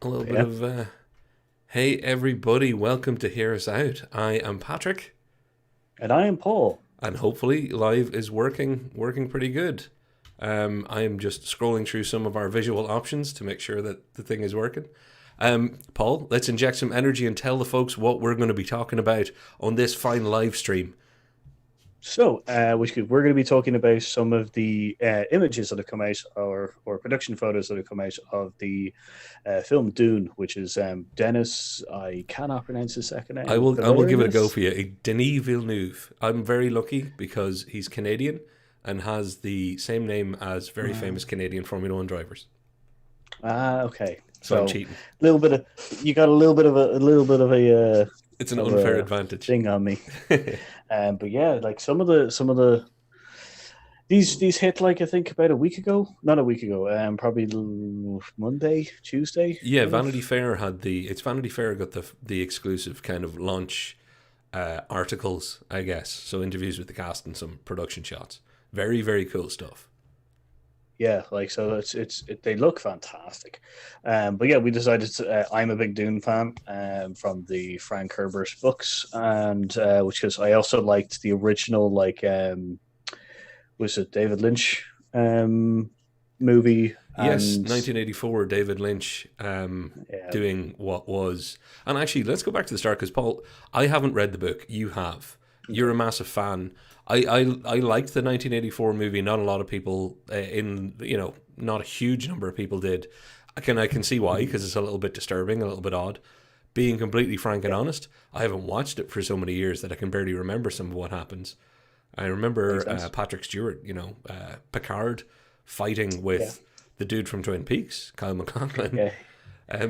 A little bit Yeah, of hey everybody, welcome to Hear Us Out. I am Patrick, and I am Paul. and hopefully live is working pretty good. I am just scrolling through some of our visual options to make sure that the thing is working. Paul, let's inject some energy and tell the folks what we're going to be talking about on this fine live stream. We're going to be talking about some of the images that have come out, or production photos that have come out of the film Dune, which is Denis. I cannot pronounce his second I name. will I will give it a go Villeneuve. for you. Denis Villeneuve. I'm very lucky because he's Canadian and has the same name as very famous Canadian Formula One drivers. Okay. So I'm So cheating. a little bit of you got It's an of unfair a advantage. thing on me. But yeah, like some of the these hit like I think about a week ago, not a week ago, probably Monday, Tuesday, Yeah, kind of. Vanity Fair had the. It's Vanity Fair got the exclusive kind of launch articles, I guess. So interviews with the cast and some production shots. Very cool stuff. Yeah, like so they look fantastic. But yeah, we decided I'm a big Dune fan from the Frank Herbert books, and which is I also liked the original was it David Lynch movie, Yes, and 1984, David Lynch yeah, doing what was. And actually, let's go back to the start because Paul, I haven't read the book. You have. You're okay, a massive fan. I liked the 1984 movie. Not a lot of people not a huge number of people did. I can see why because it's a little bit disturbing, a little bit odd. Being completely frank and yeah, honest, I haven't watched it for so many years that I can barely remember some of what happens. I remember makes sense. Patrick Stewart, Picard, fighting Yeah, with the dude from Twin Peaks, Kyle MacLachlan. yeah,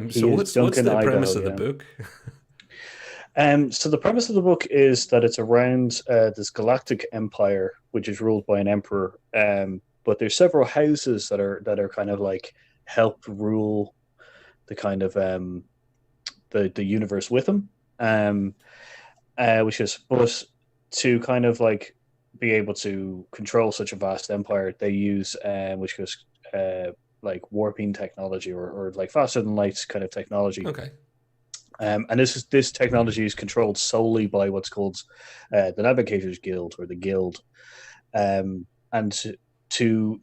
So he is what's Duncan the premise Idaho. of the Yeah. book? So the premise of the book is that it's around this galactic empire, which is ruled by an emperor. But there's several houses that are kind of like help rule the kind of the universe with him. Um, which is but to kind of like be able to control such a vast empire, they use which goes like warping technology or like faster than light kind of technology. Okay, And this technology is controlled solely by what's called the Navigators Guild or the Guild. And to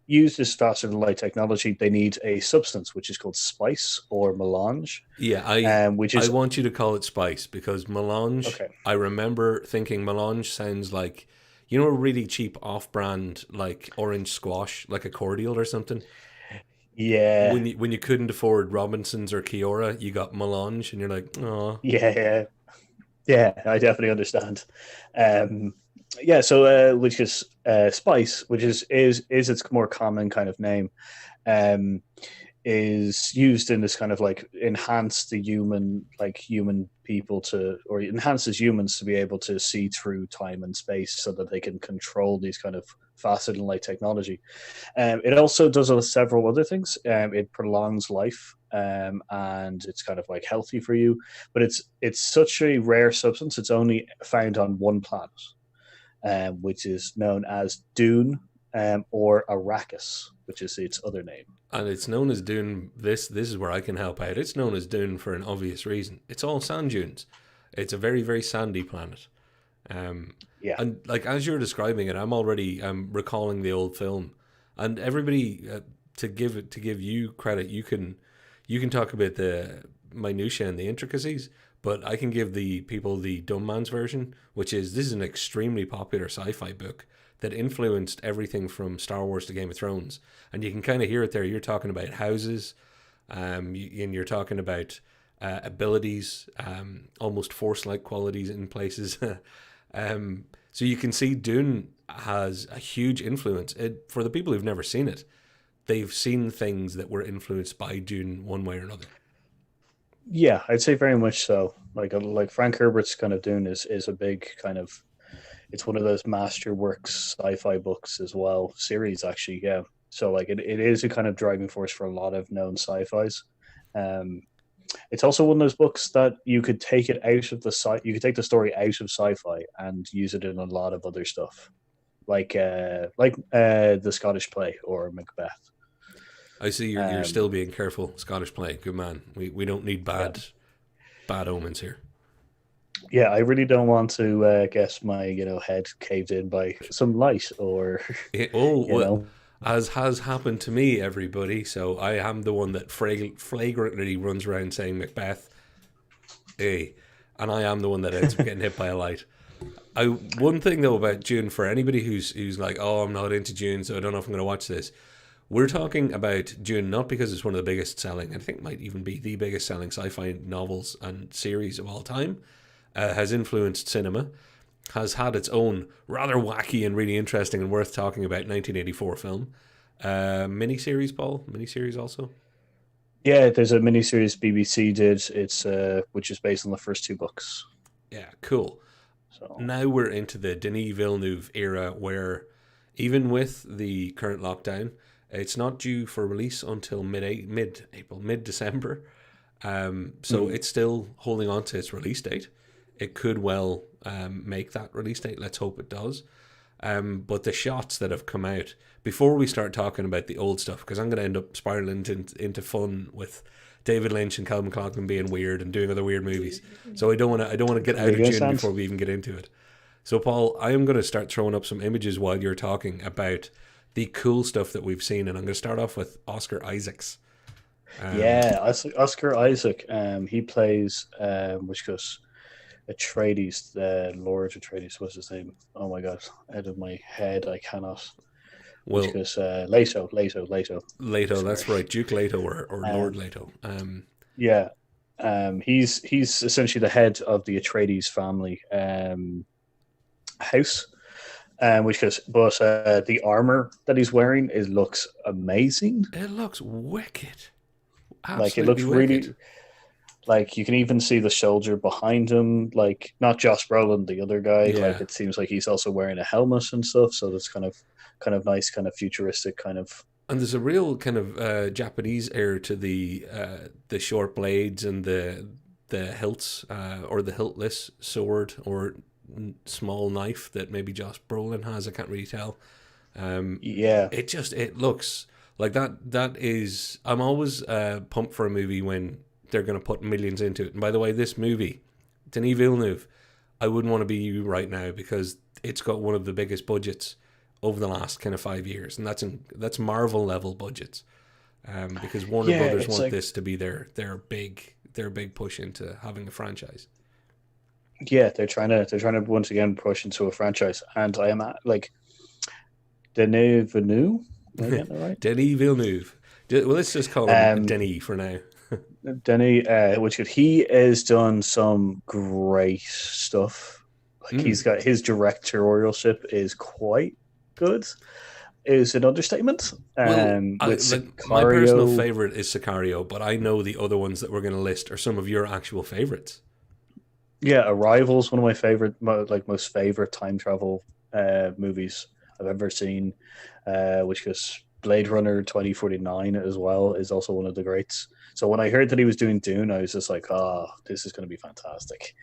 use this faster than light technology, they need a substance which is called spice or melange, yeah, I which I is want you to call it spice because melange. okay. I remember thinking melange sounds like a really cheap off-brand like orange squash, like a cordial or something. Yeah, When you couldn't afford Robinsons or Kiora, you got melange, and you're like, oh, yeah, yeah. I definitely understand. Um, yeah, so which is spice, which is its more common kind of name. Um, is used in this kind of like enhance the human people to or enhances humans to be able to see through time and space so that they can control these kind of faster than light technology. It also does several other things. It prolongs life, and it's kind of like healthy for you, but it's such a rare substance. It's only found on one planet, which is known as Dune, or Arrakis, which is its other name. and it's known as Dune. This is where I can help out. It's known as Dune for an obvious reason. It's all sand dunes. It's a very sandy planet. Um, Yeah, and like as you're describing it, I'm already recalling the old film, and everybody to give you credit, you can talk about the minutia and the intricacies, but I can give the people the dumb man's version, which is this is an extremely popular sci-fi book that influenced everything from Star Wars to Game of Thrones, and you can kind of hear it there. You're talking about houses, and you're talking about abilities, almost force-like qualities in places. So you can see Dune has a huge influence. For the people who've never seen it, they've seen things that were influenced by Dune one way or another. yeah, I'd say very much so. Like Frank Herbert's kind of Dune is a big kind of it's one of those masterworks sci-fi books as well, series actually. Yeah, so like it is a kind of driving force for a lot of known sci-fis. Um, it's also one of those books that you could take it out of the you could take the story out of sci-fi and use it in a lot of other stuff, like the Scottish play or Macbeth. I see you're Um, still being careful. Scottish play, good man. We don't need yeah, bad omens here. yeah, I really don't want to get my head caved in by some light or Oh, you well, know. as has happened to me, everybody. So I am the one that flagrantly runs around saying Macbeth, eh, and I am the one that ends up getting hit by a light. One thing though about Dune, for anybody who's like, oh, I'm not into Dune, so I don't know if I'm going to watch this. We're talking about Dune not because it's one of the biggest selling, I think might even be the biggest selling sci-fi novels and series of all time, has influenced cinema, has had its own rather wacky and really interesting and worth talking about 1984 film. Miniseries, Paul? Miniseries also? Yeah, there's a miniseries BBC did. It's which is based on the first two books. Yeah, cool. So Now we're into the Denis Villeneuve era where even with the current lockdown, it's not due for release until mid April, mid December. So mm, it's still holding on to its release date. It could well make that release date. Let's hope it does. But the shots that have come out before we start talking about the old stuff, because I'm going to end up spiraling into fun with David Lynch and Calvin MacLachlan being weird and doing other weird movies. So I don't want to get where are out you of gonna June stand? before we even get into it. So Paul, I am going to start throwing up some images while you're talking about the cool stuff that we've seen, and I'm going to start off with Oscar Isaacs. Um, Yeah, Oscar Isaac. He plays which goes Atreides, Lord Atreides. What's his name? Oh my god, out of my head, I cannot. Which well, goes Leto. Leto, Sorry. that's right, Duke Leto or Lord Um, Leto. yeah, he's essentially the head of the Atreides family house. Which goes, but the armor that he's wearing is looks amazing. It looks wicked, Like it absolutely looks wicked. really like you can even see the soldier behind him. Like not Josh Brolin, the other guy. Like Yeah, it seems like he's also wearing a helmet and stuff. So that's kind of nice, kind of futuristic, kind of and there's a real kind of Japanese air to the short blades and the hilts or the hiltless sword or small knife that maybe Josh Brolin has. I can't really tell. Um, yeah, it looks like that. That is, I'm always pumped for a movie when they're going to put millions into it. And by the way, this movie, Denis Villeneuve, I wouldn't want to be you right now because it's got one of the biggest budgets over the last kind of 5 years, and that's Marvel level budgets. Because Warner yeah. Brothers It's want like this to be their big push into having a franchise. yeah, they're trying to once again push into a franchise, and I am at, like Denis Villeneuve. Am I getting it right? Denis Villeneuve. Well, let's just call him Um, Denis for now. Denny, he has done some great stuff. Like he's Mm. got his directorialship is quite good. Is an understatement. Well, With my personal Sicario, favorite is Sicario, but I know the other ones that we're going to list are some of your actual favorites. yeah, Arrival's one of my favorite, most favorite time travel movies I've ever seen. Which goes Blade Runner 2049 as well is also one of the greats. So when I heard that he was doing Dune, I was just like, oh, this is going to be fantastic.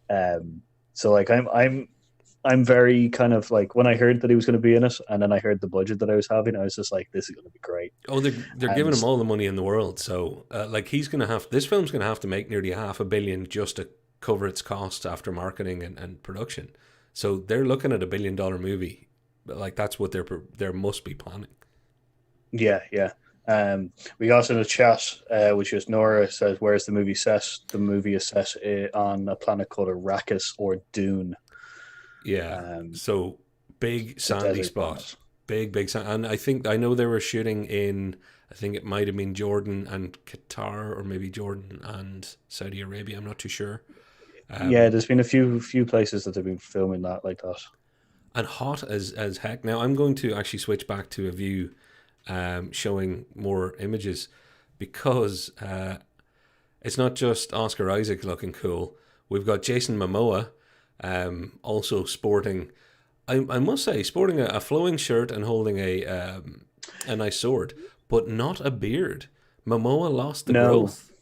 Um, so like I'm very kind of like when I heard that he was going to be in it, and then I heard the budget that I was having, I was just like, this is going to be great. Oh, they're giving And him all the money in the world, so like he's going to have this film's going to have to make nearly $500 million just to cover its costs after marketing and production. So they're looking at $1 billion movie. Like that's what they must be planning. yeah, yeah. We got in a chat, which is Nora says, "Where's the movie set?" The movie is set on a planet called Arrakis or Dune. Yeah. Um, So big it's a sandy desert spot. planet. Big sand. And I know they were shooting in, I think it might have been Jordan and Qatar or maybe Jordan and Saudi Arabia. I'm not too sure. Yeah, Um, there's been a few places that they've been filming that like that. and hot as heck. Now I'm going to actually switch back to a view showing more images because it's not just Oscar Isaac looking cool. We've got Jason Momoa also sporting, I must say, sporting a flowing shirt and holding a nice sword, but not a beard. Momoa lost the No, growth.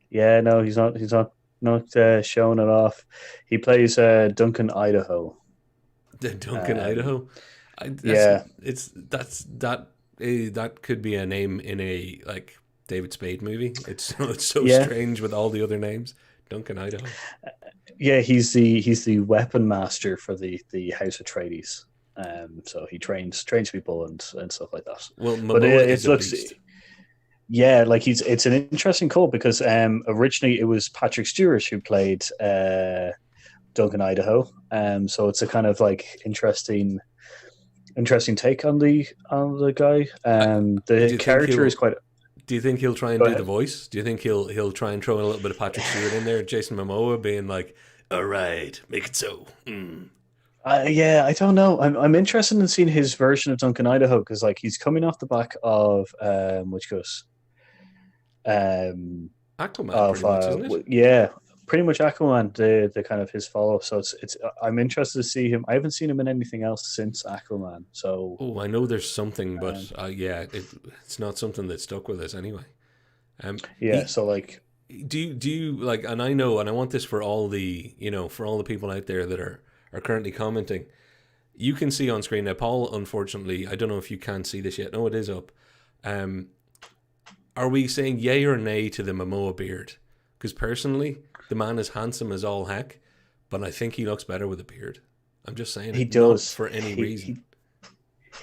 yeah, no, he's not showing it off. He plays Duncan, Idaho. The Duncan, Um, Idaho. I, that's yeah, it's that's that that could be a name in a like David Spade movie. It's so Yeah, strange with all the other names. Duncan, Idaho. yeah, he's the weapon master for the House Atreides. So he trains people and stuff like that. Well, But Momoa is it a looks, beast. yeah, like it's an interesting call because originally it was Patrick Stewart who played Duncan Idaho. So it's a kind of like interesting take on the guy. I, do The you think character is he'll? quite. Do you think he'll try and Go do the ahead. voice? Do you think he'll try and throw in a little bit of Patrick Stewart in there? Jason Momoa being like, "All right, make it so." Mm. Yeah, I don't know. I'm interested in seeing his version of Duncan Idaho because like he's coming off the back of which goes um Aquaman, pretty much, isn't it? yeah, pretty much Aquaman, the kind of his follow up. So it's I'm interested to see him. I haven't seen him in anything else since Aquaman. So Oh, I know there's something, um, but yeah, it's not something that stuck with us anyway. Um, yeah, he so like do you like, and I know, and I want this for all the for all the people out there that are currently commenting. You can see on screen now, Paul. Unfortunately, I don't know if you can see this yet. No, it is up. Um, are we saying yay or nay to the Momoa beard? Because personally, the man is handsome as all heck, but I think he looks better with a beard. I'm just saying he it, not does for any he reason. he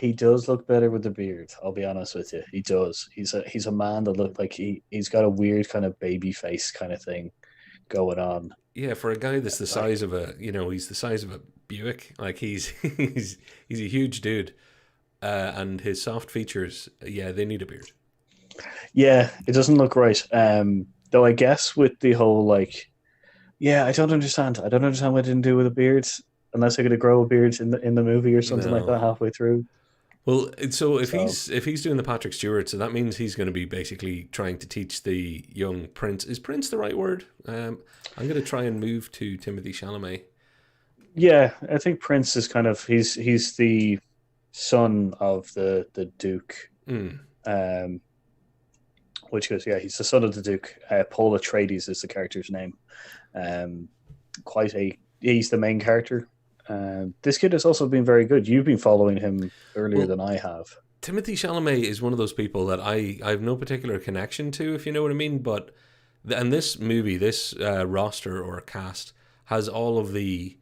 he does look better with the beard. I'll be honest with you. He does. He's a man that look like he's got a weird kind of baby face kind of thing going on. Yeah, for a guy that's the Like size of a, he's the size of a Buick. Like he's a huge dude, and his soft features, yeah, they need a beard. yeah, it doesn't look right. Though I guess with the whole like yeah, I don't understand. I don't understand what I didn't do with a beard unless I could grow a beard in the movie or something like No. that halfway through. Well, so if So he's doing the Patrick Stewart, so that means he's going to be basically trying to teach the young prince. Is prince the right word? I'm going to try and move to Timothy Chalamet. yeah, I think Prince is kind of he's the son of the Duke. Mm. Um, which goes yeah, he's the son of the Duke. Paul Atreides is the character's name. Um, quite a he's the main character. This kid has also been very good. You've been following him earlier Well, than I have. Timothy Chalamet is one of those people that I have no particular connection to, if you know what I mean. But and this movie, this roster or cast has all of the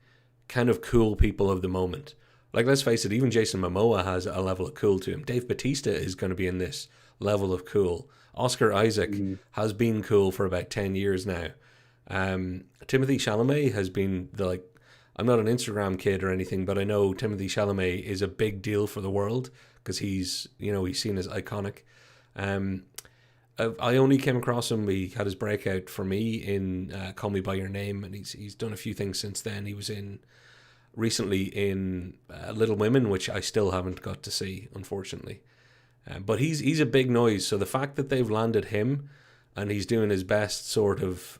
kind of cool people of the moment. Like, let's face it, even Jason Momoa has a level of cool to him. Dave Bautista is going to be in this level of cool. Oscar Isaac Mm. has been cool for about 10 years now. Timothy Chalamet has been the like. I'm not an Instagram kid or anything, but I know Timothy Chalamet is a big deal for the world because he's seen as iconic. Um, I only came across him. He had his breakout for me in Call Me by Your Name, and he's done a few things since then. He was in recently in Little Women, which I still haven't got to see, unfortunately. But he's a big noise. So the fact that they've landed him and he's doing his best sort of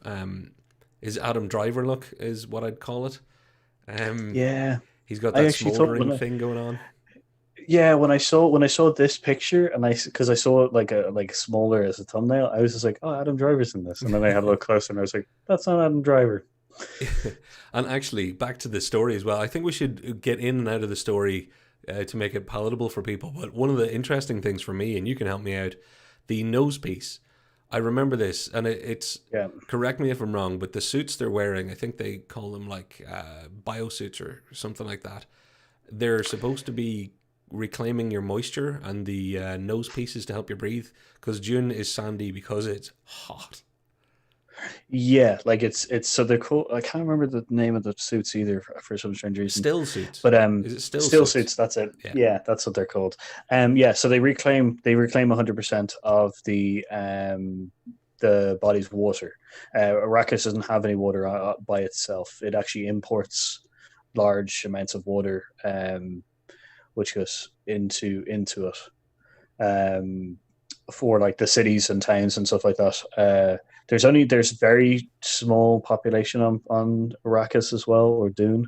his Adam Driver look is what I'd call it. Um, Yeah, he's got I that actually thought smoldering when I, thing going on. yeah when I saw this picture and because I saw it like smaller as a thumbnail, I was just like, oh, Adam Driver's in this, and then I had a look closer and I was like, that's not Adam Driver. And actually, back to the story as well. I think we should get in and out of the story to make it palatable for people. But one of the interesting things for me, and you can help me out, the nose piece. I remember this, and it's Yeah, correct me if I'm wrong, but the suits they're wearing, I think they call them like biosuits or something like that. They're supposed to be reclaiming your moisture, and the nose piece is to help you breathe because Dune is sandy because it's hot. yeah, like it's so they're cool. I can't remember the name of the suits either for some strange reason. Still suits. But Is it still still suits? suits. That's it. Yeah. Yeah, that's what they're called. Yeah. So they reclaim 100% of the body's water. Arrakis doesn't have any water by itself. It actually imports large amounts of water, which goes into it for like the cities and towns and stuff like that. There's very small population on Arrakis as well, or Dune,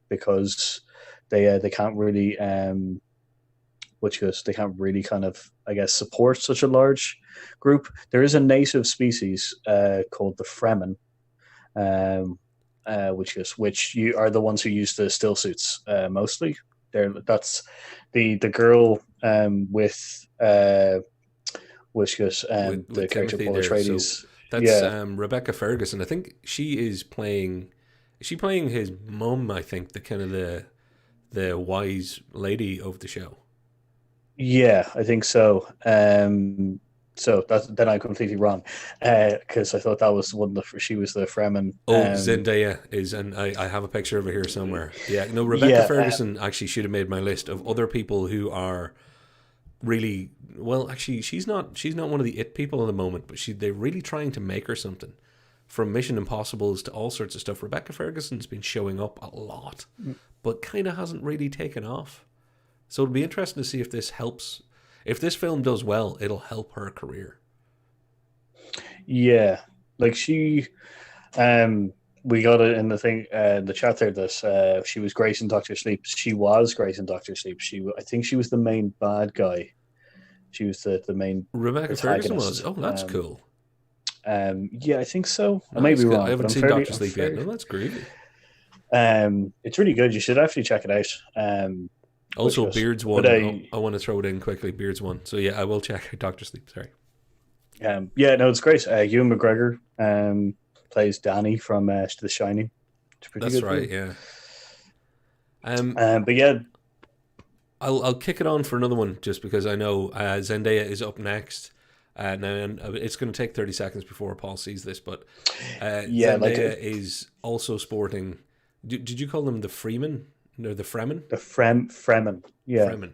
because they can't really which goes they can't really kind of I guess support such a large group. There is a native species called the Fremen, which you are the ones who use the still suits mostly. That's the girl with which was the with character Timothy Paul there. So Atreides. that's Yeah, Rebecca Ferguson. I think she is playing. Is she playing his mum? I think the kind of the wise lady of the show. yeah, I think so. So that's then I'm completely wrong because I thought that was one of the she was the Fremen. Oh, Zendaya is, and I have a picture of her here somewhere. Yeah, no, Rebecca Yeah, Ferguson actually should have made my list of other people who are really well. Actually, she's not one of the it people at the moment, but they're really trying to make her something. From Mission Impossibles to all sorts of stuff. Rebecca Ferguson's been showing up a lot, but kind of hasn't really taken off. So it'll be interesting to see if this helps. If this film does well, it'll help her career. yeah, like we got it in the thing, the chat there that she was Grace in Doctor Sleep. She was Grace in Doctor Sleep. I think she was the main bad guy. She was the main Rebecca Ferguson was. protagonist. Oh, that's cool. Yeah, I think so. I may Nice. be Good. I wrong, but haven't I'm seen fairly, Doctor I'm Sleep yet. fairly. No, that's groovy. It's really good. You should actually check it out. Which Also, was, Beard's but one. Oh, I want to throw it in quickly. Beard's one. So yeah, I will check out Doctor Sleep. Sorry. yeah, no, it's great. Ewan McGregor plays Danny from The Shining. It's a pretty That's good right. film. Yeah. Um, But yeah, I'll kick it on for another one just because I know Zendaya is up next. Now and it's going to take 30 seconds before Paul sees this, but yeah, like Zendaya is also sporting. Did you call them the Freeman? No, the Fremen. the Fremen. Yeah, Fremen.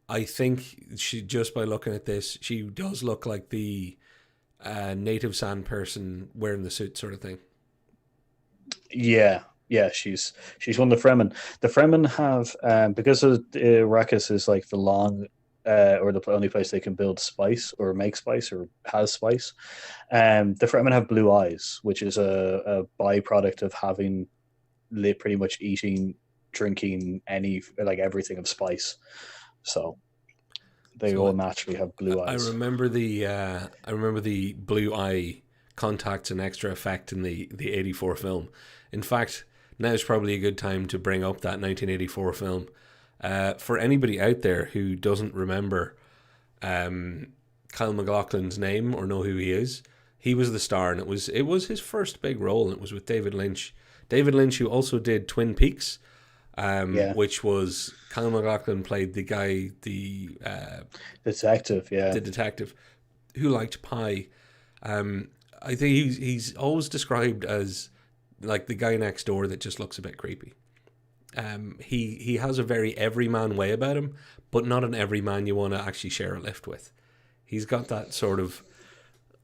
I think she just by looking at this, she does look like the native sand person wearing the suit sort of thing. yeah, yeah. She's one of the Fremen. The Fremen have because of Arrakis is like the long. Or the only place they can build spice or make spice or has spice. The Fremen have blue eyes, which is a byproduct of having pretty much eating, drinking any like everything of spice. So they all So naturally have blue I eyes. remember the blue eye contacts and extra effect in the '84 film. In fact, now is probably a good time to bring up that 1984 film. For anybody out there who doesn't remember Kyle MacLachlan's name or know who he is, he was the star, and it was his first big role, and it was with David Lynch. David Lynch, who also did Twin Peaks, Yeah, which was Kyle MacLachlan played the guy, detective. Yeah, the detective who liked pie. I think he's always described as like the guy next door that just looks a bit creepy. He has a very everyman way about him, but not an everyman you want to actually share a lift with. He's got that sort of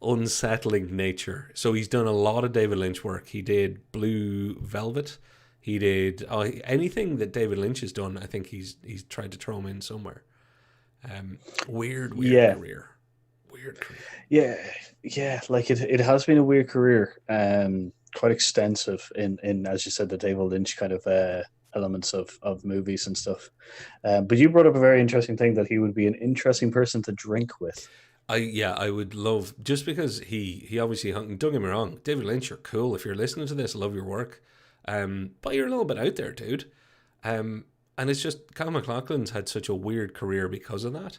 unsettling nature. So he's done a lot of David Lynch work. He did Blue Velvet. He did anything that David Lynch has done. I think he's tried to throw him in somewhere. Weird yeah, career. Weird career. yeah, yeah. Like it has been a weird career. Quite extensive in as you said the David Lynch kind of elements of movies and stuff. But you brought up a very interesting thing that he would be an interesting person to drink with. I would love just because he obviously hung. Don't get me wrong, David Lynch, you're cool. If you're listening to this, I love your work. But you're a little bit out there, dude. And it's just Kyle MacLachlan's had such a weird career because of that.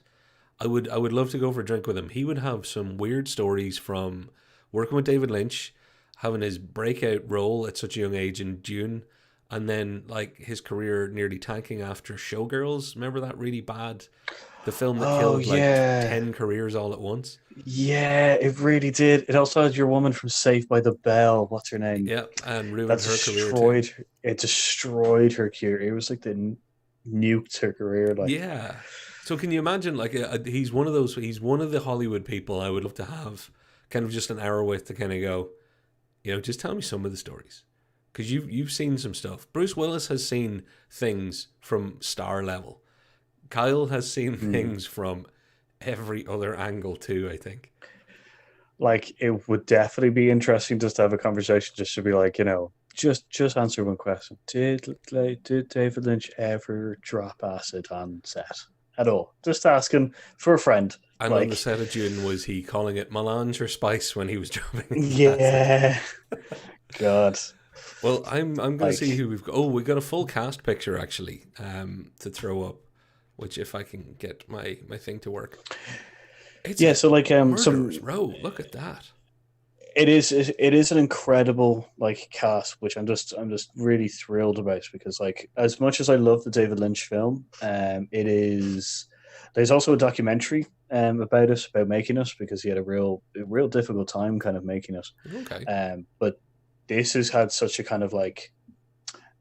I would love to go for a drink with him. He would have some weird stories from working with David Lynch, having his breakout role at such a young age in Dune, and then like his career nearly tanking after Showgirls. Remember that really bad, the film that Oh killed like yeah, 10 careers all at once. yeah, it really did. It also had your woman from Saved by the Bell. What's her name? Yeah, and That ruined her career too. destroyed. It destroyed her career. It was like the nuked her career. Like, Yeah. So can you imagine like he's one of those. He's one of the Hollywood people I would love to have kind of just an hour with to kind of go, just tell me some of the stories because you've seen some stuff. Bruce Willis has seen things from star level. Kyle has seen things from every other angle too, I think. like it would definitely be interesting just to have a conversation, just to be like, just answer one question. Did David Lynch ever drop acid on set at all? Just asking for a friend. And on the Like, set of Dune, was he calling it melange or spice when he was dropping acid? yeah, God. Well, I'm going to see Like, who we've got. Oh, we got a full cast picture actually to throw up, which if I can get my thing to work, it's yeah, a so like murderer's row. Look at that. it is an incredible like cast, which I'm just really thrilled about because like as much as I love the David Lynch film, it is there's also a documentary about it, about making it, because he had a real difficult time kind of making it. Okay. But this has had such a kind of like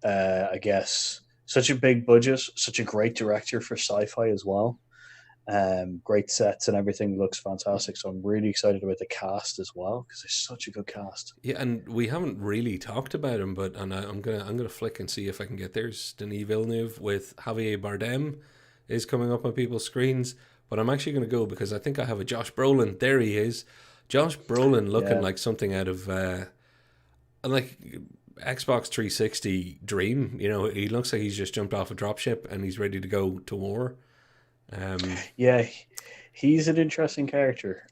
I guess such a big budget, such a great director for sci-fi as well. Great sets and everything looks fantastic. So I'm really excited about the cast as well because it's such a good cast. Yeah, and we haven't really talked about him, but I'm gonna flick and see if I can get there's Denis Villeneuve with Javier Bardem is coming up on people's screens, but I'm actually gonna go because I think I have a Josh Brolin. There he is, Josh Brolin looking Yeah, like something out of like Xbox 360 Dream. You know, he looks like he's just jumped off a dropship and he's ready to go to war. Um, yeah, he's an interesting character.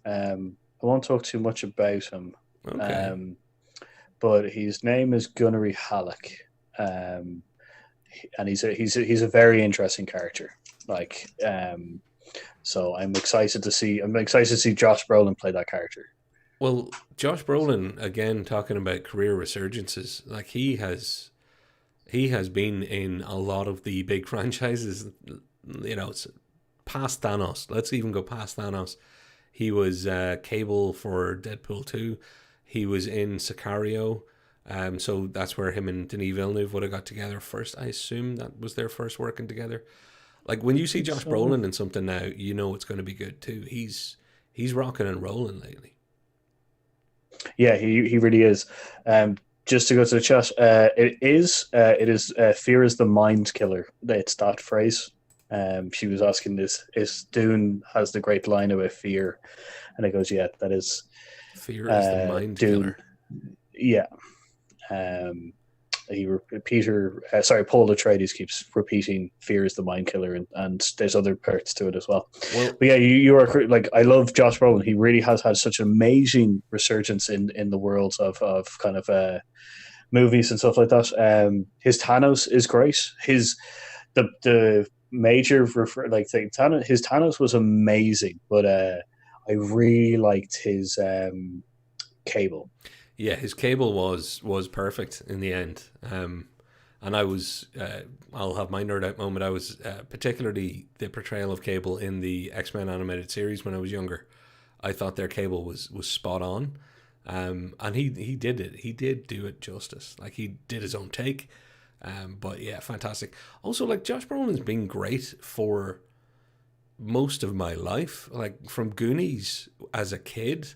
I won't talk too much about him, okay. um, but his name is Gunnery Halleck, um, and he's a very interesting character. Like, so I'm excited to see Josh Brolin play that character. Well, Josh Brolin again talking about career resurgences. Like he has been in a lot of the big franchises. You know, it's past Thanos. Let's even go past Thanos. He was Cable for Deadpool 2. He was in Sicario. So that's where him and Denis Villeneuve would have got together first. I assume that was their first working together. Like when you see Josh So Brolin in something now, you know it's going to be good too. He's rocking and rolling lately. yeah, he really is. Just to go to the chat, it is fear is the mind killer. It's that phrase. She was asking this is Dune has the great line about fear, and it goes, yeah, that is Fear is the mind Dune. killer. Yeah. Um, Paul Atreides keeps repeating fear is the mind killer, and there's other parts to it as well. Well, But yeah, you are like I love Josh Brolin. He really has had such an amazing resurgence in the worlds of kind of movies and stuff like that. His Thanos is great. The major like his Thanos was amazing, but I really liked his Cable. yeah, his Cable was perfect in the end. And I was, I'll have my nerd out moment. I was particularly the portrayal of Cable in the X-Men animated series when I was younger. I thought their Cable was spot on, and he did it. He did do it justice. Like he did his own take, but yeah, fantastic. Also, like Josh Brolin's been great for most of my life, like from Goonies as a kid,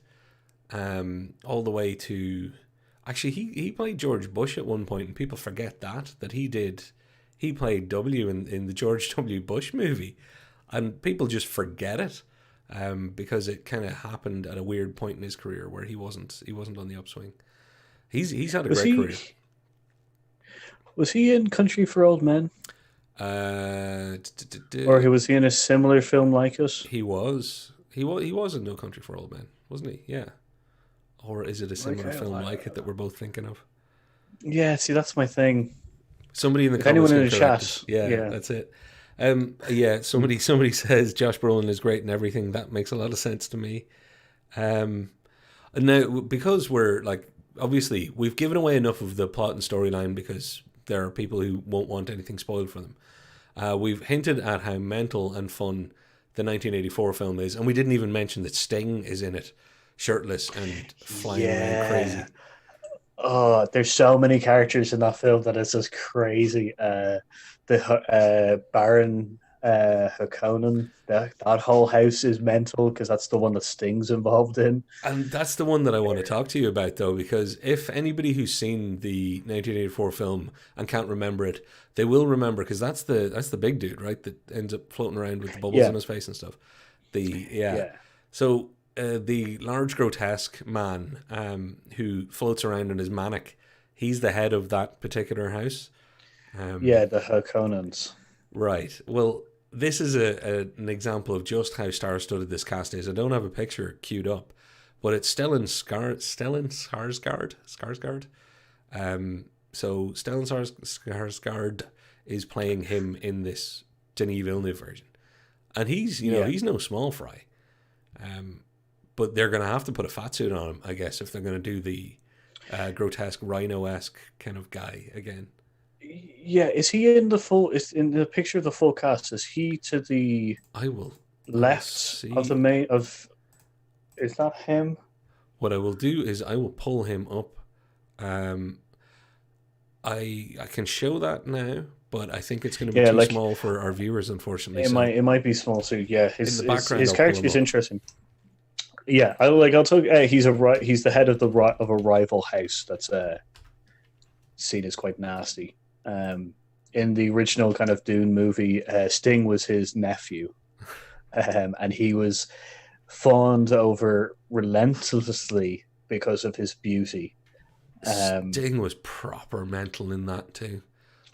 all the way to actually he played George Bush at one point, and people forget that he played W in the George W. Bush movie, and people just forget it, because it kind of happened at a weird point in his career where he wasn't on the upswing. He's had a Was great he career. was he in Country for Old Men, Uh, or was he in a similar film like it? he was in No Country for Old Men, wasn't he? Yeah. Or is it a similar Okay, film like it that we're both thinking of? yeah. See, that's my thing. Somebody in the If comments anyone in can the correct us. chat, Yeah, yeah, that's it. Yeah, somebody says Josh Brolin is great and everything. That makes a lot of sense to me. Um, and now because we're like obviously we've given away enough of the plot and storyline because there are people who won't want anything spoiled for them. We've hinted at how mental and fun the 1984 film is, and we didn't even mention that Sting is in it, shirtless and flying around yeah. crazy. Oh, there's so many characters in that film that is just crazy. The Baron Harkonnen, that whole house is mental because that's the one that Sting's involved in. And that's the one that I want to talk to you about, though, because if anybody who's seen the 1984 film and can't remember it, they will remember because that's the big dude, right? That ends up floating around with the bubbles Yeah, in his face and stuff. Yeah. yeah, So the large grotesque man who floats around in his manic, he's the head of that particular house. yeah. The Harkonnens. Right. Well, this is an example of just how star-studded this cast is. I don't have a picture queued up, but it's Stellan Skarsgård, So Stellan Skarsgård is playing him in this Denis Villeneuve version, and he's he's no small fry. But they're going to have to put a fat suit on him, I guess, if they're going to do the grotesque rhino-esque kind of guy again. Yeah, is he in the full? Is in the picture of the full cast? Is he to the I will left of the main of? Is that him? What I will do is I will pull him up. I can show that now, but I think it's going to be too small for our viewers, unfortunately. It might be small too. Yeah, his his character is interesting. Yeah, I'll talk. He's the head of a rival house that's seen as quite nasty. In the original kind of Dune movie, Sting was his nephew, and he was fawned over relentlessly because of his beauty. Sting was proper mental in that too.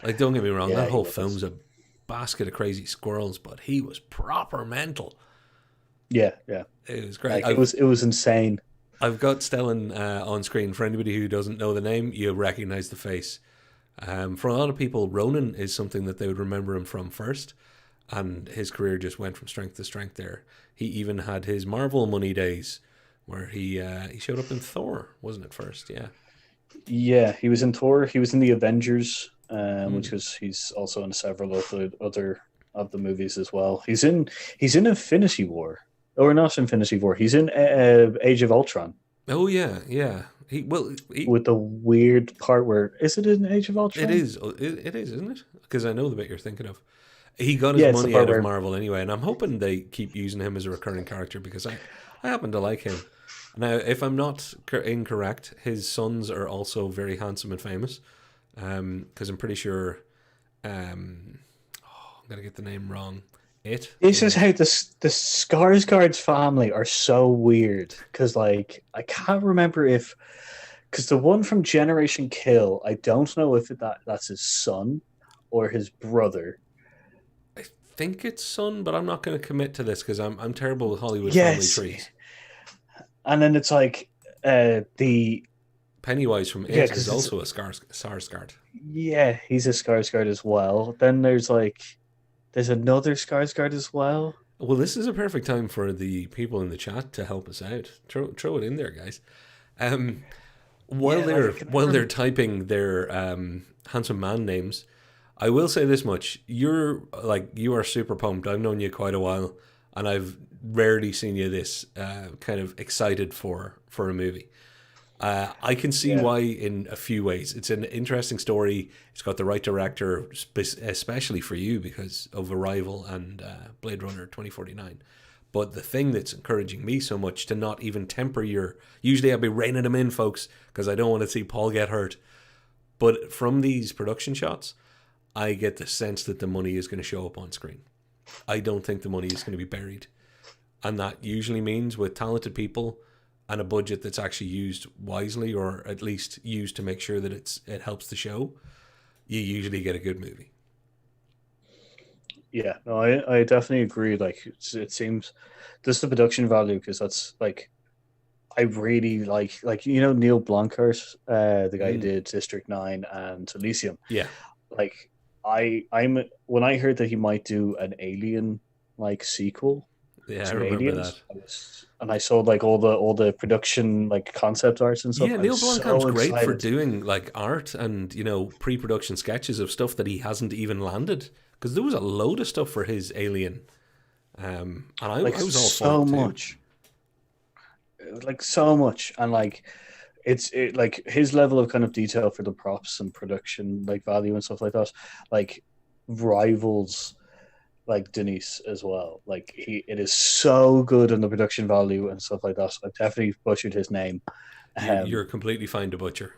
Like, don't get me wrong, that whole film's a basket of crazy squirrels, but he was proper mental. Yeah. It was great. It was insane. I've got Stellan on screen. For anybody who doesn't know the name, you recognize the face. For a lot of people, Ronin is something that they would remember him from first, and his career just went from strength to strength there. He even had his Marvel money days where he showed up in Thor, wasn't it first? Yeah. Yeah, he was in Thor. He was in the Avengers, he's also in several of the other of the movies as well. He's in Infinity War, or not Infinity War. He's in Age of Ultron. Oh yeah. He with the weird part where is it in Age of Ultron? It is, isn't it? Because I know the bit you're thinking of. He got his money out of Marvel anyway, and I'm hoping they keep using him as a recurring character because I happen to like him. Now, if I'm not incorrect, his sons are also very handsome and famous. Because I'm pretty sure, I'm gonna get the name wrong. This is how the Skarsgård's family are so weird. Because I can't remember because the one from Generation Kill, I don't know if that's his son or his brother. I think it's son, but I'm not going to commit to this because I'm terrible with Hollywood family trees. And then it's the Pennywise from It is also a Skarsgård. Yeah, he's a Skarsgård as well. Then there's another Skarsgård as well. Well, this is a perfect time for the people in the chat to help us out. Throw it in there, guys. While they're typing their handsome man names, I will say this much: you are super pumped. I've known you quite a while, and I've rarely seen you this kind of excited for a movie. I can see why in a few ways. It's an interesting story. It's got the right director, especially for you because of Arrival and Blade Runner 2049. But the thing that's encouraging me so much to not even temper usually I'd be reining them in, folks, because I don't want to see Paul get hurt. But from these production shots, I get the sense that the money is going to show up on screen. I don't think the money is going to be buried. And that usually means with talented people and a budget that's actually used wisely, or at least used to make sure that it helps the show, you usually get a good movie. Yeah, no, I definitely agree. It seems just the production value, because that's I really like Neil Blomkamp, the guy who did District 9 and Elysium. Yeah, I'm when I heard that he might do an Alien sequel. Yeah, I remember Aliens, that. And I saw all the production concept arts and stuff. Yeah, Neil Blomkamp's great for doing art and pre-production sketches of stuff that he hasn't even landed. Because there was a load of stuff for his Alien, and I was all so much, so much, and it's his level of kind of detail for the props and production value and stuff like that, rivals Denis as well. It is so good in the production value and stuff like that. I've definitely butchered his name. You're completely fine to butcher.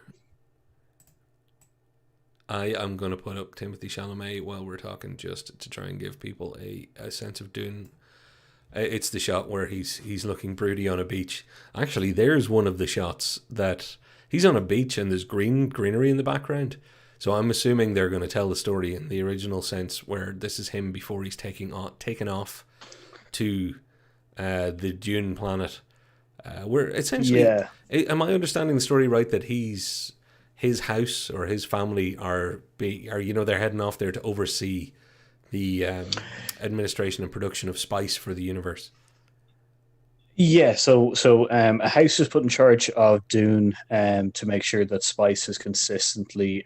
I am going to put up Timothée Chalamet while we're talking, just to try and give people a sense of Dune. It's the shot where he's looking broody on a beach. Actually, there's one of the shots that he's on a beach and there's greenery in the background. So I'm assuming they're going to tell the story in the original sense, where this is him before he's taken off to the Dune planet. Where essentially, am I understanding the story right, that his his house or his family are they're heading off there to oversee the administration and production of spice for the universe. Yeah, so a house is put in charge of Dune to make sure that spice is consistently,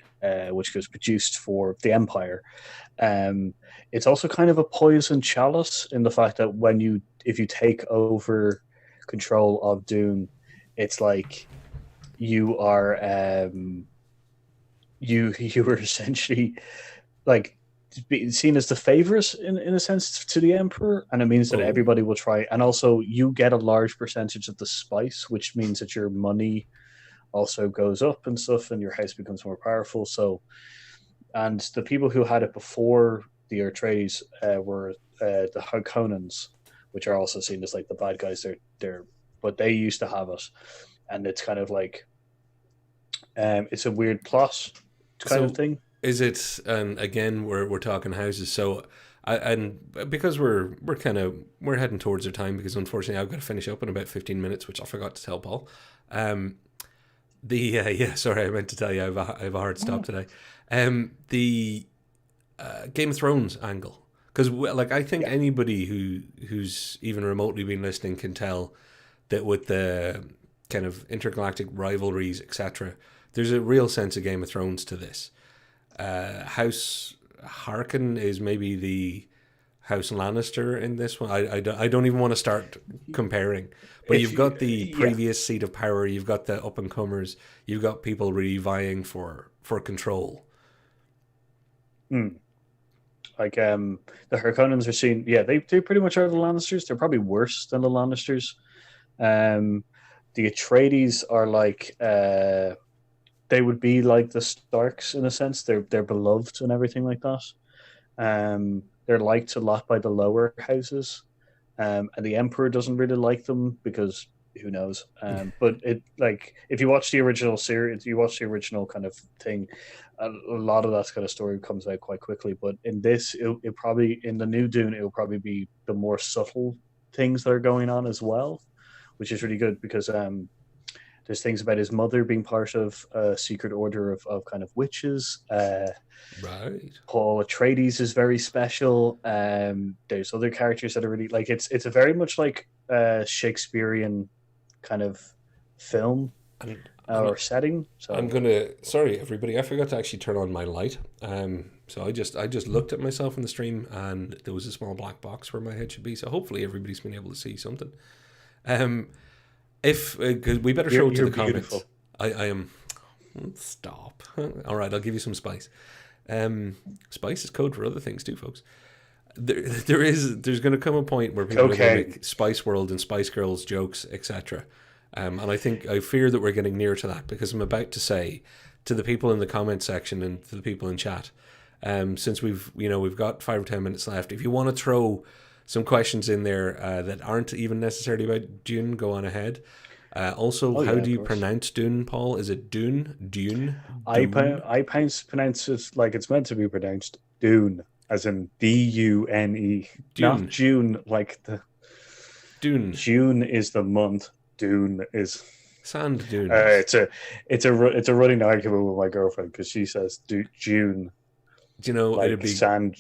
which goes produced for the Empire. Um, it's also kind of a poison chalice in the fact that if you take over control of Dune, it's like you are you were essentially like seen as the favorites in a sense to the emperor, and it means that Oh, everybody will try, and also you get a large percentage of the spice, which means that your money also goes up and stuff, and your house becomes more powerful. So, and the people who had it before the Atreides were the Harkonnens, which are also seen as like the bad guys. But they used to have it, and it's kind of like it's a weird plot kind of so thing. is it? And again, we're talking houses. So, and because we're heading towards our time, because unfortunately I've got to finish up in about 15 minutes, which I forgot to tell Paul. Um, the yeah, sorry, I meant to tell you I have a hard stop today. The Game of Thrones angle, because like I think Yeah. anybody who's even remotely been listening can tell that with the kind of intergalactic rivalries, etc., there's a real sense of Game of Thrones to this. House Harkin is maybe the House Lannister in this one. I don't even want to start comparing. But If you've you, got the yeah, previous seat of power, you've got the up and comers, you've got people really vying for control. mm. Like the Harkonnens are seen. Yeah, they pretty much are the Lannisters. They're probably worse than the Lannisters. Um, the Atreides are like they would be like the Starks in a sense. They're beloved and everything like that. They're liked a lot by the lower houses, and the Emperor doesn't really like them because who knows. But it like if you watch the original series, you watch the original kind of thing. A lot of that kind of story comes out quite quickly. But in this, it probably in the new Dune, it will probably be the more subtle things that are going on as well, which is really good because there's things about his mother being part of a secret order of kind of witches. Right. Paul Atreides is very special. There's other characters that are really like it's a very much like a Shakespearean kind of film And or setting. I'm So gonna sorry everybody, I forgot to actually turn on my light. So I just looked at myself in the stream and there was a small black box where my head should be. So hopefully everybody's been able to see something. Um, if 'cause we better show it to you're the comments. beautiful. I am. Stop. All right, I'll give you some spice. Spice is code for other things too, folks. There's going to come a point where people are going to Cocaine. make Spice World and Spice Girls jokes, etc. And I fear that we're getting near to that because I'm about to say to the people in the comment section and to the people in chat, since we've got 5 or 10 minutes left, if you want to throw some questions in there that aren't even necessarily about Dune, go on ahead. Also, Oh how yeah, do of you course. pronounce Dune, Paul? Is it Dune, Dune, Dune, I pronounce it like it's meant to be pronounced Dune, as in Dune, not Dune, June. Like the Dune, June is the month. Dune is. sand Uh, dunes? it's a it's a running argument with my girlfriend because she says June Do you know like sand.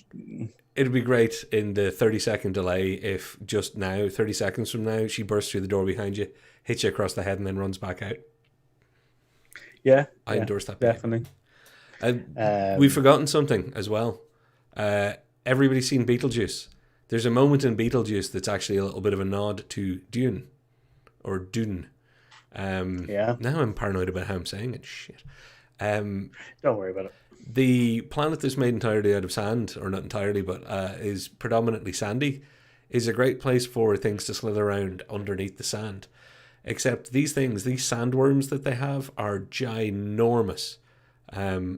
it'd be great in the 30-second delay if just now, 30 seconds from now, she bursts through the door behind you, hits you across the head, and then runs back out. Yeah, I yeah, endorse that behavior. definitely. We've Um, forgotten something as well. Everybody's seen Beetlejuice. There's a moment in Beetlejuice that's actually a little bit of a nod to Dune or Dune. yeah, Now I'm paranoid about how I'm saying it. Shit. Um, don't worry about it. the planet that's made entirely out of sand, or not entirely, but is predominantly sandy, is a great place for things to slither around underneath the sand. Except these things, these sandworms that they have, are ginormous.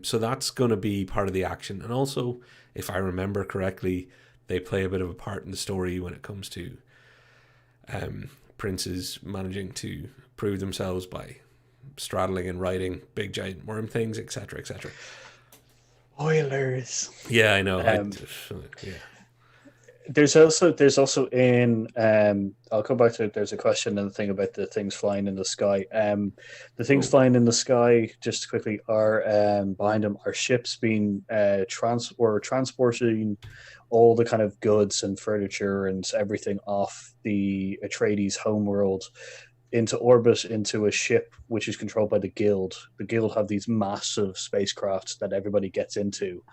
So that's going to be part of the action. And also, if I remember correctly, they play a bit of a part in the story when it comes to princes managing to prove themselves by straddling and riding big giant worm things, etc., etc. Spoilers. Yeah, I know. Um, Yeah. there's also in I'll come back to it. There's a question and the thing about the things flying in the sky. The things Oh, flying in the sky, just quickly, are behind them are ships being transporting all the kind of goods and furniture and everything off the Atreides homeworld into orbit into a ship which is controlled by the Guild. The Guild have these massive spacecrafts that everybody gets into,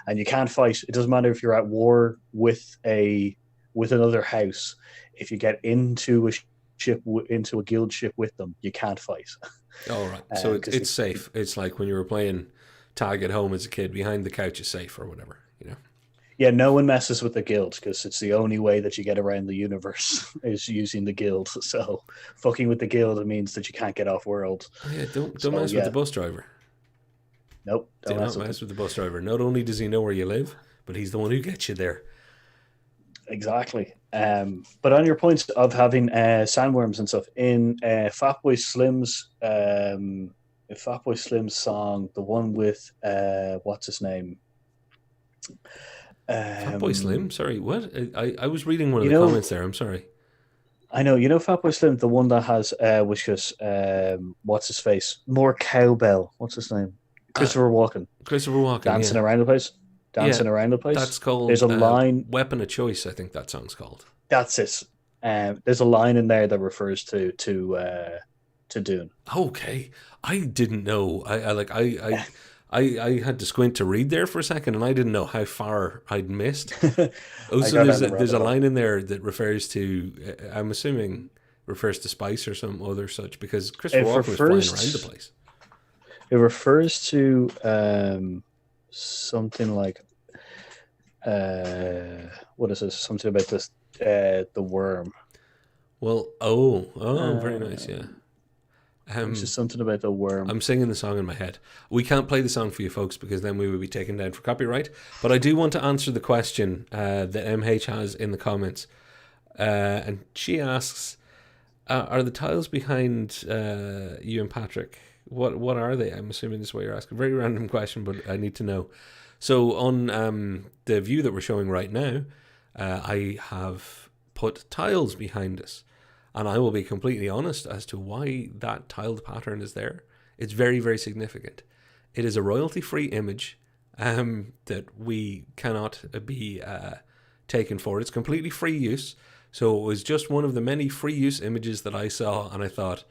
and you can't fight. It doesn't matter if you're at war with another house. If you get into a ship into a Guild ship with them, you can't fight. all right. So Because it's safe. It's like when you were playing tag at home as a kid. Behind the couch is safe or whatever. You know. yeah, no one messes with the Guild because it's the only way that you get around the universe is using the Guild. So fucking with the Guild, it means that you can't get off world. Oh, yeah. Don't So mess with the yeah, bus driver. nope, Do don't not mess with them. mess with the bus driver. Not only does he know where you live, but he's the one who gets you there. Exactly. But on your point of having sandworms and stuff in Fatboy Slim's song, the one with what's his name? Fatboy Um, Slim. Sorry, what? I was reading one of you the know, comments there. I'm sorry. I know, Fatboy Slim, the one that has which is what's his face? More cowbell. What's his name? Uh, Christopher Walken Christopher Walken. Yeah, dancing around the place, yeah. dancing around the place. That's There's called a line. "Weapon of Choice." I think that song's called. That's it. There's a line in there that refers to Dune. Okay, I didn't know. I had to squint to read there for a second, and I didn't know how far I'd missed. Oh, I so got down the there's rabbit a hole. line in there that refers to. I'm assuming refers to spice or some other such because Christopher It Walken was flying around the refers place. it refers to something like what is this? Something about this the worm. Well, very nice. Uh, Yeah. it's just Um, something about the worm. I'm singing the song in my head. We can't play the song for you folks because then we would be taken down for copyright. But I do want to answer the question that MH has in the comments. And she asks, are the tiles behind you and Patrick? What are they? I'm assuming this is what you're asking. Very random question, but I need to know. So on the view that we're showing right now, I have put tiles behind us. And I will be completely honest as to why that tiled pattern is there. It's very, very significant. It is a royalty-free image that we cannot be taken for. It's completely free use. So it was just one of the many free use images that I saw, and I thought,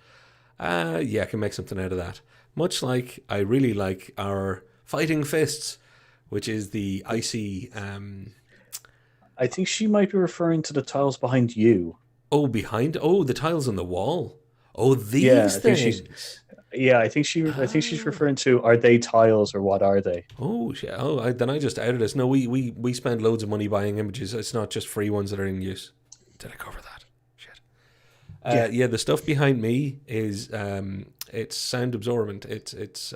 yeah, I can make something out of that. Much like I really like our Fighting Fists, which is the icy. I think she might be referring to the tiles behind you. Oh, behind. Oh, the tiles on the wall. Oh, Yeah, these I think she's. things. Yeah, I think she's Ah. referring to, are they tiles or what are they? Oh, shit. Oh, then I just outed us. No, we spend loads of money buying images. It's not just free ones that are in use. Did I cover that? Shit. Yeah. Yeah, the stuff behind me is it's sound absorbent. It's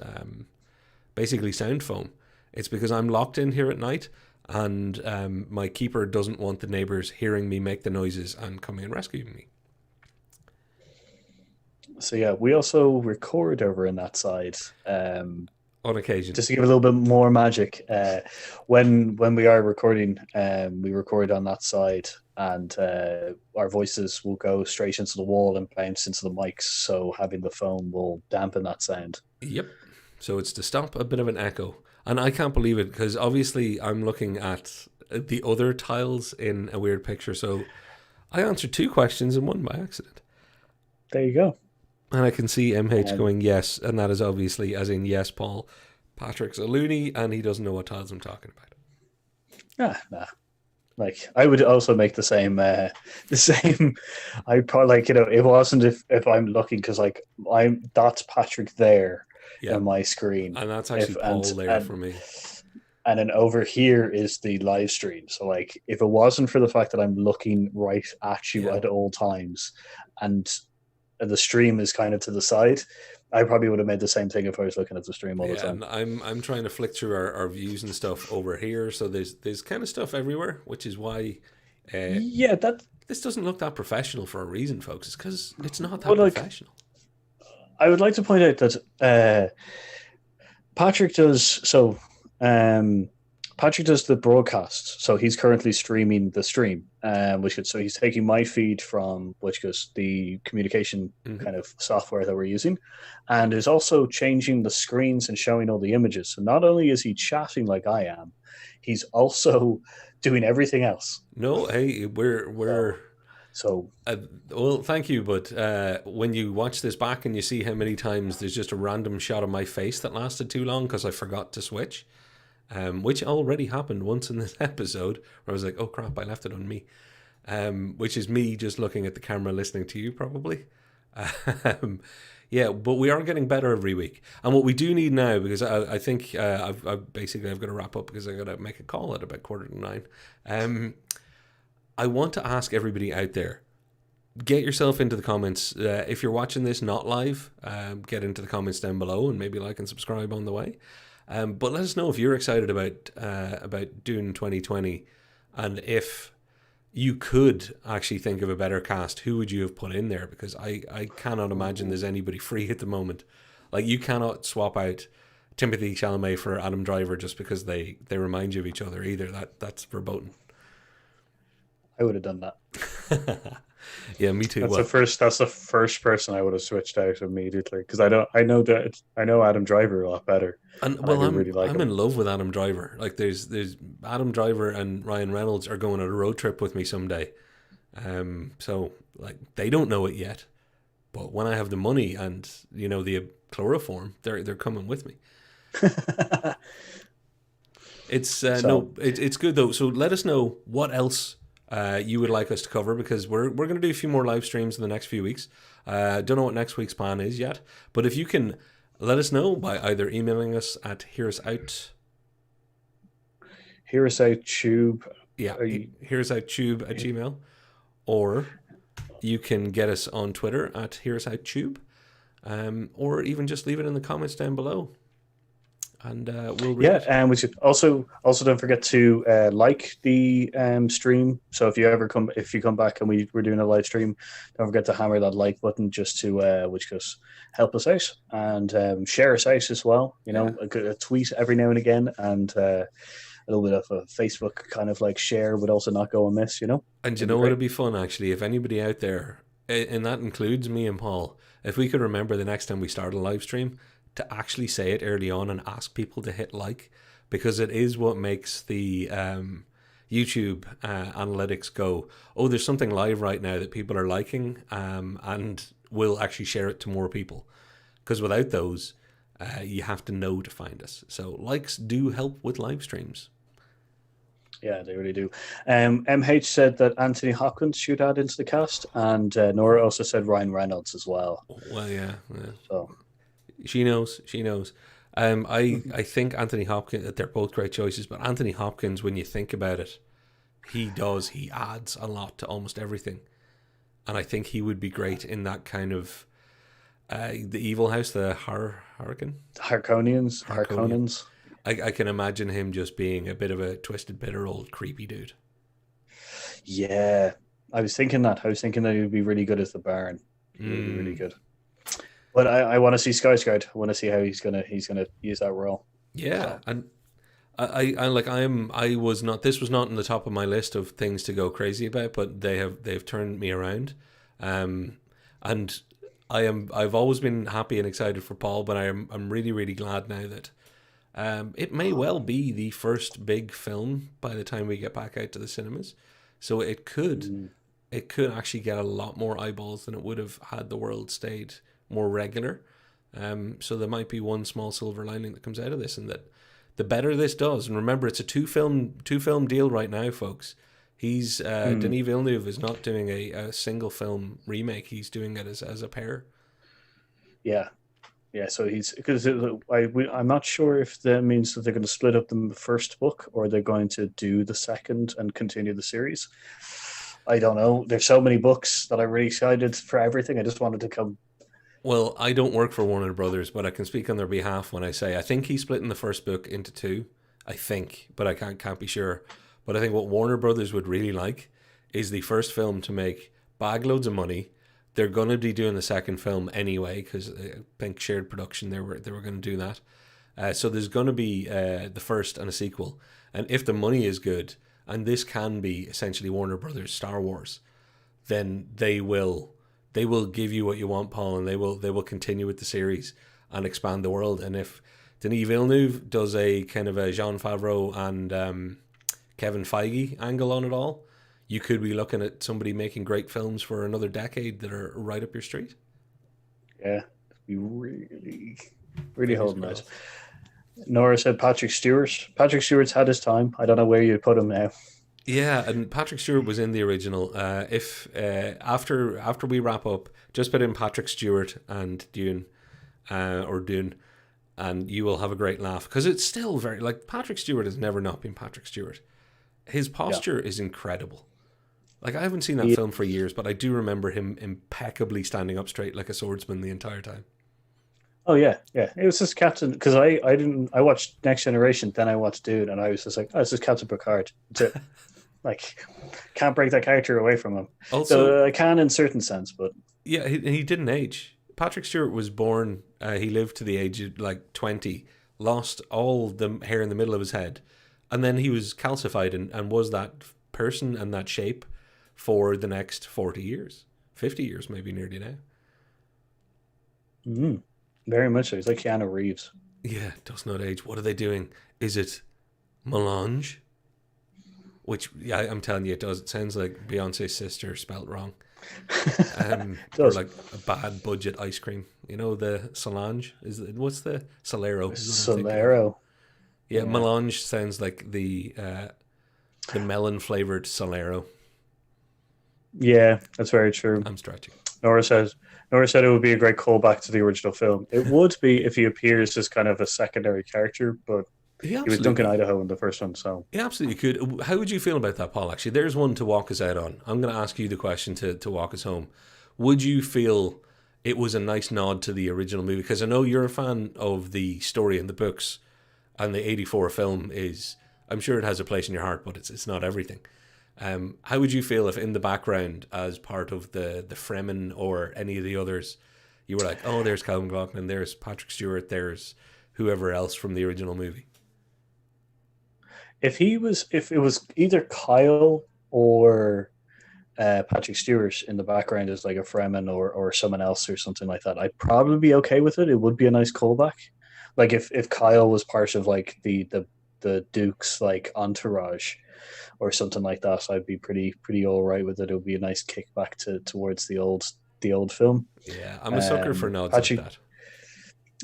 basically sound foam. It's because I'm locked in here at night, and my keeper doesn't want the neighbors hearing me make the noises and coming and rescuing me. So yeah, we also record over in that side. On occasion. Just to give a little bit more magic, when we are recording, we record on that side, and our voices will go straight into the wall and bounce into the mics. So having the foam will dampen that sound. Yep. So it's to stop a bit of an echo. And I can't believe it because obviously I'm looking at the other tiles in a weird picture. So I answered two questions in one by accident. There you go. And I can see MH Um, going, yes. And that is obviously, as in, yes, Paul. Patrick's a loony and he doesn't know what tiles I'm talking about. nah. Like I would also make the same. The same. I probably it wasn't if I'm looking because that's Patrick there Yeah. in my screen. And that's actually Paul there for me. And then over here is the live stream. So if it wasn't for the fact that I'm looking right at you Yeah. at all times, and the stream is kind of to the side, I probably would have made the same thing if I was looking at the stream all the Yeah, time. and I'm trying to flick through our views and stuff over here. So there's kind of stuff everywhere, which is why Yeah, this doesn't look that professional for a reason, folks. It's because it's not that well, professional. I would like to point out that Patrick does so. Patrick does the broadcast, so he's currently streaming the stream, so he's taking my feed from which goes the communication Mm-hmm. kind of software that we're using, and is also changing the screens and showing all the images. So not only is he chatting like I am, he's also doing everything else. No, hey, we're So uh, well, thank you, but when you watch this back and you see how many times there's just a random shot of my face that lasted too long because I forgot to switch, which already happened once in this episode, where I was like, oh crap, I left it on me, which is me just looking at the camera listening to you probably. Um, yeah, but we are getting better every week. And what we do need now, because I think I've got to wrap up because I got to make a call at about 8:45. I want to ask everybody out there, get yourself into the comments. If you're watching this not live, get into the comments down below and maybe like and subscribe on the way. But let us know if you're excited about Dune 2020, and if you could actually think of a better cast, who would you have put in there? Because I cannot imagine there's anybody free at the moment. Like, you cannot swap out Timothée Chalamet for Adam Driver just because they remind you of each other either. That's verboten. I would have done that. Yeah, me too. That's the first person I would have switched out immediately, because I know Adam Driver a lot better. And well, I'm really like I'm in love with Adam Driver. Like, there's Adam Driver and Ryan Reynolds are going on a road trip with me someday. So like, they don't know it yet, but when I have the money and the chloroform, they're coming with me. It's it's good though. So let us know what else you would like us to cover, because we're going to do a few more live streams in the next few weeks. Don't know what next week's plan is yet, but if you can let us know by either emailing us at hearusout tube. hearusoutTube at Gmail, or you can get us on Twitter at hearusoutTube, or even just leave it in the comments down below. And we'll read it. And we should also don't forget to like the stream. So if you come back and we're doing a live stream, don't forget to hammer that like button just to which goes help us out, and share us out as well. A tweet every now and again, and a little bit of a Facebook kind of like share would also not go amiss. And it'd be fun actually if anybody out there, and that includes me and Paul, if we could remember the next time we start a live stream to actually say it early on and ask people to hit like, because it is what makes the YouTube analytics go, oh, there's something live right now that people are liking, and we'll actually share it to more people. Because without those, you have to know to find us. So likes do help with live streams. Yeah, they really do. MH said that Anthony Hopkins should add into the cast, and Nora also said Ryan Reynolds as well. Well, yeah. So She knows. I think Anthony Hopkins, they're both great choices, but Anthony Hopkins, when you think about it, he adds a lot to almost everything. And I think he would be great in that kind of the evil house, the Harkonnens. I can imagine him just being a bit of a twisted, bitter, old, creepy dude. Yeah, I was thinking that he would be really good as the Baron. Really, really good. But I want to see Skarsgård. I want to see how he's gonna use that role. Yeah, and I was not. This was not on the top of my list of things to go crazy about, but they've turned me around, and I've always been happy and excited for Paul, but I'm really, really glad now that it may well be the first big film by the time we get back out to the cinemas, so it could actually get a lot more eyeballs than it would have had the world stayed more regular. So there might be one small silver lining that comes out of this, and that the better this does, and remember, it's a two film deal right now, folks. He's Denis Villeneuve is not doing a single film remake. He's doing it as a pair. Yeah. So I'm not sure if that means that they're going to split up the first book, or they're going to do the second and continue the series. I don't know. There's so many books that I'm really excited for everything. I just wanted to come. Well, I don't work for Warner Brothers, but I can speak on their behalf when I say I think he's splitting the first book into two. I think, but I can't be sure. But I think what Warner Brothers would really like is the first film to make bag loads of money. They're going to be doing the second film anyway, because I think shared production, they were going to do that. So there's going to be the first and a sequel. And if the money is good, and this can be essentially Warner Brothers Star Wars, then they will give you what you want, Paul, and they will continue with the series and expand the world. And if Denis Villeneuve does a kind of a Jean Favreau and Kevin Feige angle on it all, you could be looking at somebody making great films for another decade that are right up your street. Yeah, be really holding out. Nora said Patrick Stewart. Patrick Stewart's had his time. I don't know where you'd put him now. Yeah, and Patrick Stewart was in the original. If after we wrap up, just put in Patrick Stewart and Dune, or Dune, and you will have a great laugh, because it's still very, like, Patrick Stewart has never not been Patrick Stewart. His posture is incredible. Like, I haven't seen that film for years, but I do remember him impeccably standing up straight like a swordsman the entire time. Oh yeah. It was just Captain, because I watched Next Generation, then I watched Dune, and I was just like, oh, this is Captain Picard. That's it. Like, can't break that character away from him. Also, so I can in certain sense, but yeah, he didn't age. Patrick Stewart was born. He lived to the age of like 20, lost all the hair in the middle of his head, and then he was calcified and was that person and that shape for the next 40 years, 50 years, maybe nearly now. Very much so. He's like Keanu Reeves. Yeah, does not age. What are they doing? Is it melange? Which, yeah, I'm telling you, it does. It sounds like Beyonce's sister spelt wrong. Or like a bad budget ice cream. You know, the Solange? What's the Solero? Solero. Yeah, melange sounds like the melon flavored Solero. Yeah, that's very true. I'm stretching. Nora said it would be a great callback to the original film. It would be if he appears as kind of a secondary character, but he was Duncan Idaho in the first one, so he absolutely could. How would you feel about that, Paul? Actually, there's one to walk us out on. I'm going to ask you the question to walk us home. Would you feel it was a nice nod to the original movie? Because I know you're a fan of the story and the books, and the '84 film is, I'm sure it has a place in your heart, but it's not everything. How would you feel if in the background, as part of the Fremen or any of the others, you were like, oh, there's Calvin MacLachlan, there's Patrick Stewart, there's whoever else from the original movie? If it was either Kyle or Patrick Stewart in the background as like a Fremen or someone else or something like that, I'd probably be okay with it. It would be a nice callback. Like if Kyle was part of like the Duke's like entourage or something like that, I'd be pretty all right with it. It would be a nice kickback towards the old film. Yeah, I'm a sucker for nods like that.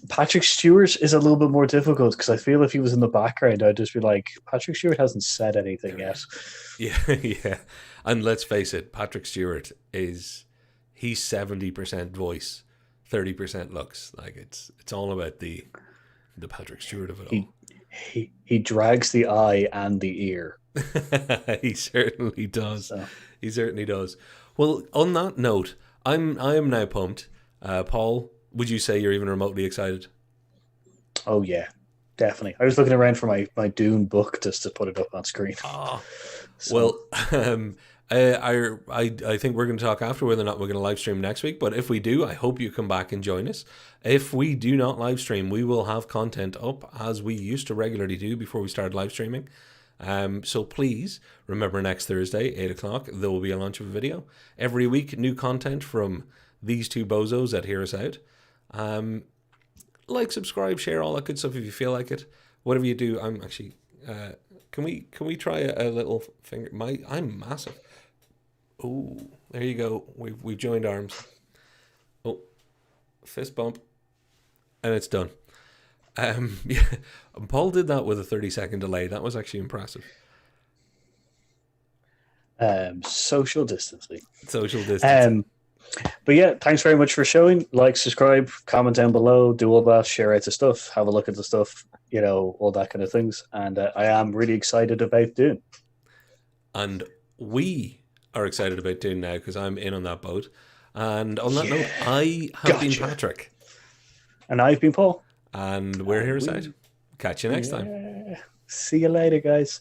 Patrick Stewart is a little bit more difficult, because I feel if he was in the background, I'd just be like, Patrick Stewart hasn't said anything yet. Yeah. And let's face it, Patrick Stewart he's 70% voice, 30% looks. Like it's all about the Patrick Stewart of it all. He drags the eye and the ear. He certainly does. So. He certainly does. Well, on that note, I am now pumped. Paul, would you say you're even remotely excited? Oh yeah, definitely. I was looking around for my Dune book just to put it up on screen. Oh, so. Well, I think we're going to talk after whether or not we're going to live stream next week. But if we do, I hope you come back and join us. If we do not live stream, we will have content up as we used to regularly do before we started live streaming. So please remember, next Thursday, 8 o'clock, there will be a launch of a video. Every week, new content from these two bozos that hear us out. Like, subscribe, share, all that good stuff if you feel like it. Whatever you do, I'm actually. Can we try a little finger? I'm massive. Oh, there you go. We've joined arms. Oh, fist bump, and it's done. Yeah, Paul did that with a 30-second delay. That was actually impressive. Social distancing. Social distancing. But yeah, thanks very much for showing. Like, subscribe, comment down below, do all that, share out the stuff, have a look at the stuff, all that kind of things. And I am really excited about Dune. And we are excited about Dune now, because I'm in on that boat. And on that note, I have been Patrick. And I've been Paul. And we're here aside. Catch you next time. See you later, guys.